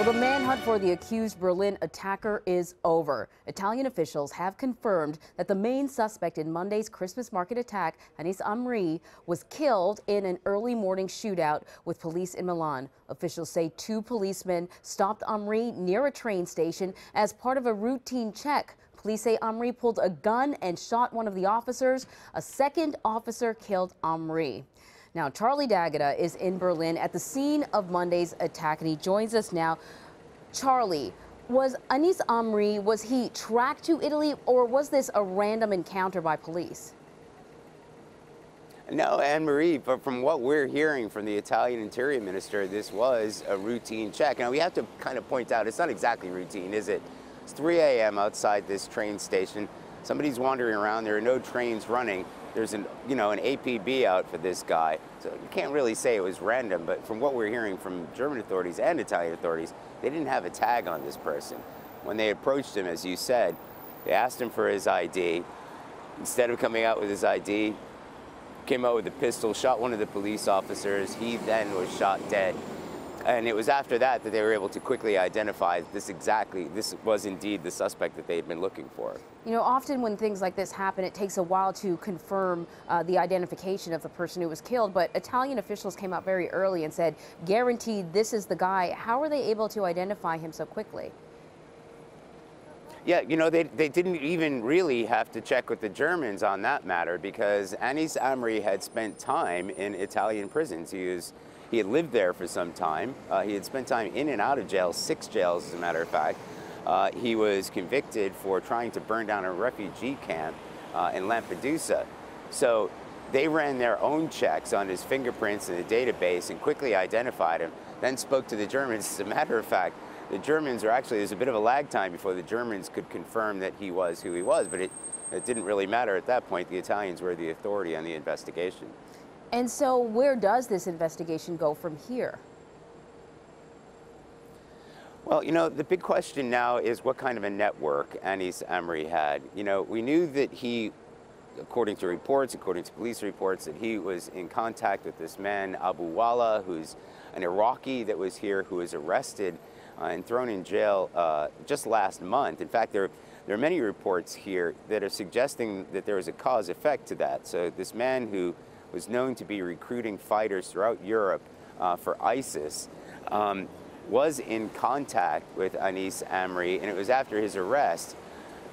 Well, the manhunt for the accused Berlin attacker is over. Italian officials have confirmed that the main suspect in Monday's Christmas market attack, Anis Amri, was killed in an early morning shootout with police in Milan. Officials say 2 policemen stopped Amri near a train station as part of a routine check. Police say Amri pulled a gun and shot one of the officers. A second officer killed Amri. Now, Charlie D'Agata is in Berlin at the scene of Monday's attack, and he joins us now. Charlie, was Anis Amri, was he tracked to Italy, or was this a random encounter by police? No, Anne-Marie, but from what we're hearing from the Italian Interior Minister, this was a routine check. Now, we have to kind of point out, it's not exactly routine, is it? It's 3 a.m. outside this train station. Somebody's wandering around. There are no trains running. There's an APB out for this guy. So you can't really say it was random, but from what we're hearing from German authorities and Italian authorities, they didn't have a tag on this person. When they approached him, as you said, they asked him for his ID. Instead of coming out with his ID, came out with a pistol, shot one of the police officers. He then was shot dead. And it was after that that they were able to quickly identify this was indeed the suspect that they had been looking for. You know, often when things like this happen, it takes a while to confirm the identification of the person who was killed. But Italian officials came out very early and said, guaranteed this is the guy. How were they able to identify him so quickly? Yeah, you know, they didn't even really have to check with the Germans on that matter, because Anis Amri had spent time in Italian prisons. He had lived there for some time. He had spent time in and out of jail, 6 jails as a matter of fact. He was convicted for trying to burn down a refugee camp in Lampedusa. So they ran their own checks on his fingerprints in the database and quickly identified him, then spoke to the Germans. As a matter of fact, the Germans are actually, there's a bit of a lag time before the Germans could confirm that he was who he was, but it didn't really matter at that point. The Italians were the authority on the investigation. And so where does this investigation go from here? Well, you know, the big question now is what kind of a network Anis Amri had. You know, we knew that he, according to police reports, that he was in contact with this man, Abu Wala, who's an Iraqi that was here, who was arrested and thrown in jail just last month. In fact, there are many reports here that are suggesting that there was a cause-effect to that. So this man who was known to be recruiting fighters throughout Europe for ISIS, was in contact with Anis Amri, and it was after his arrest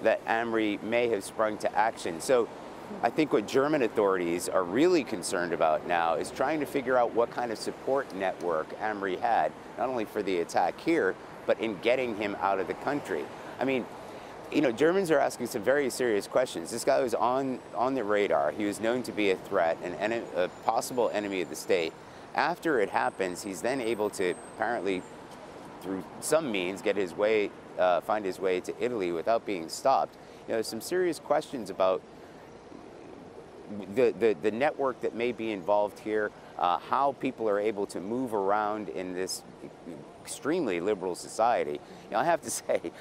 that Amri may have sprung to action. So I think what German authorities are really concerned about now is trying to figure out what kind of support network Amri had, not only for the attack here, but in getting him out of the country. I mean, you know, Germans are asking some very serious questions. This guy was on the radar. He was known to be a threat, a possible enemy of the state. After it happens, he's then able to apparently, through some means, find his way to Italy without being stopped. You know, there's some serious questions about the network that may be involved here, how people are able to move around in this extremely liberal society. You know, I have to say,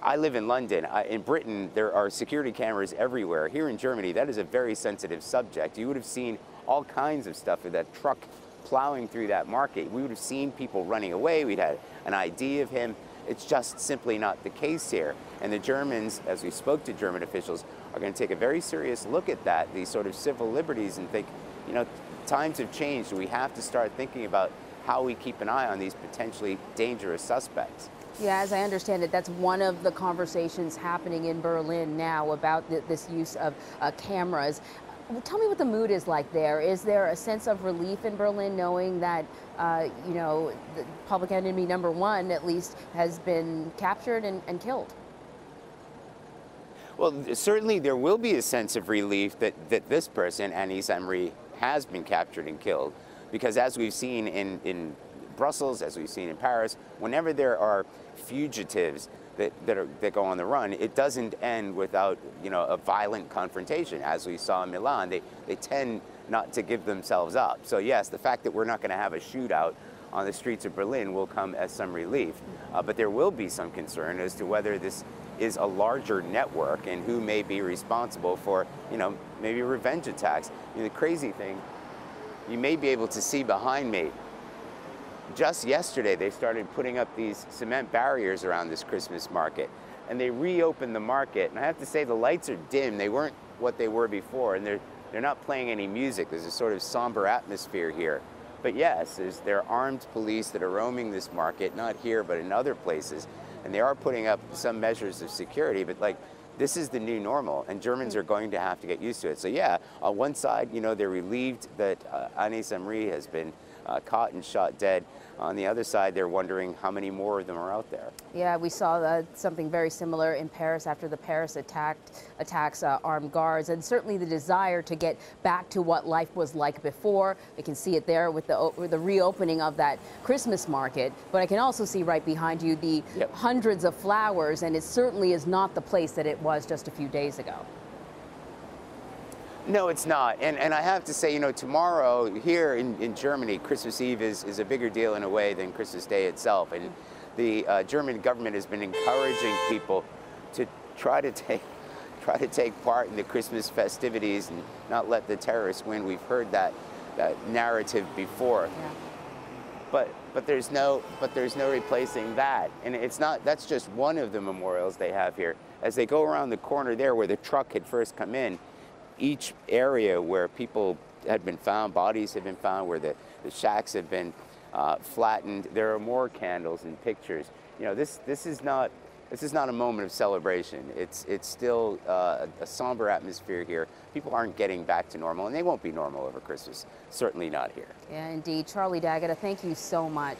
I live in London. In Britain, there are security cameras everywhere. Here in Germany, that is a very sensitive subject. You would have seen all kinds of stuff with that truck plowing through that market. We would have seen people running away. We'd had an ID of him. It's just simply not the case here. And the Germans, as we spoke to German officials, are going to take a very serious look at that, these sort of civil liberties, and think, you know, times have changed. We have to start thinking about how we keep an eye on these potentially dangerous suspects. Yeah, as I understand it, that's one of the conversations happening in Berlin now about this use of cameras. Tell me what the mood is like there. Is there a sense of relief in Berlin knowing that, you know, the public enemy number one, at least, has been captured and killed? Well, certainly there will be a sense of relief that this person, Anis Amri, has been captured and killed. Because as we've seen in Brussels, as we've seen in Paris, whenever there are fugitives that go on the run, it doesn't end without, you know, a violent confrontation. As we saw in Milan, they tend not to give themselves up. So yes, the fact that we're not going to have a shootout on the streets of Berlin will come as some relief. But there will be some concern as to whether this is a larger network and who may be responsible for, you know, maybe revenge attacks. You know, the crazy thing, you may be able to see behind me, just yesterday, they started putting up these cement barriers around this Christmas market, and they reopened the market. And I have to say, the lights are dim. They weren't what they were before, and they're not playing any music. There's a sort of somber atmosphere here. But yes, there are armed police that are roaming this market, not here, but in other places. And they are putting up some measures of security, but like, this is the new normal, and Germans are going to have to get used to it. So yeah, on one side, you know, they're relieved that Anis Amri has been caught and shot dead. On the other side, they're wondering how many more of them are out there. Yeah, we saw something very similar in Paris after the Paris attacks armed guards, and certainly the desire to get back to what life was like before. We can see it there with the reopening of that Christmas market, but I can also see right behind you the hundreds of flowers, and it certainly is not the place that it was just a few days ago. No, it's not. And I have to say, you know, tomorrow here in Germany, Christmas Eve is a bigger deal in a way than Christmas Day itself. And the German government has been encouraging people to try to take part in the Christmas festivities and not let the terrorists win. We've heard that narrative before. Yeah. But there's no replacing that. And it's not, that's just one of the memorials they have here. As they go around the corner there where the truck had first come in, each area where people had been found, bodies have been found, where the shacks have been flattened, there are more candles and pictures. You know, this is not a moment of celebration. It's still a somber atmosphere here. People aren't getting back to normal, and they won't be normal over Christmas. Certainly not here. Yeah, indeed. Charlie D'Agata, thank you so much.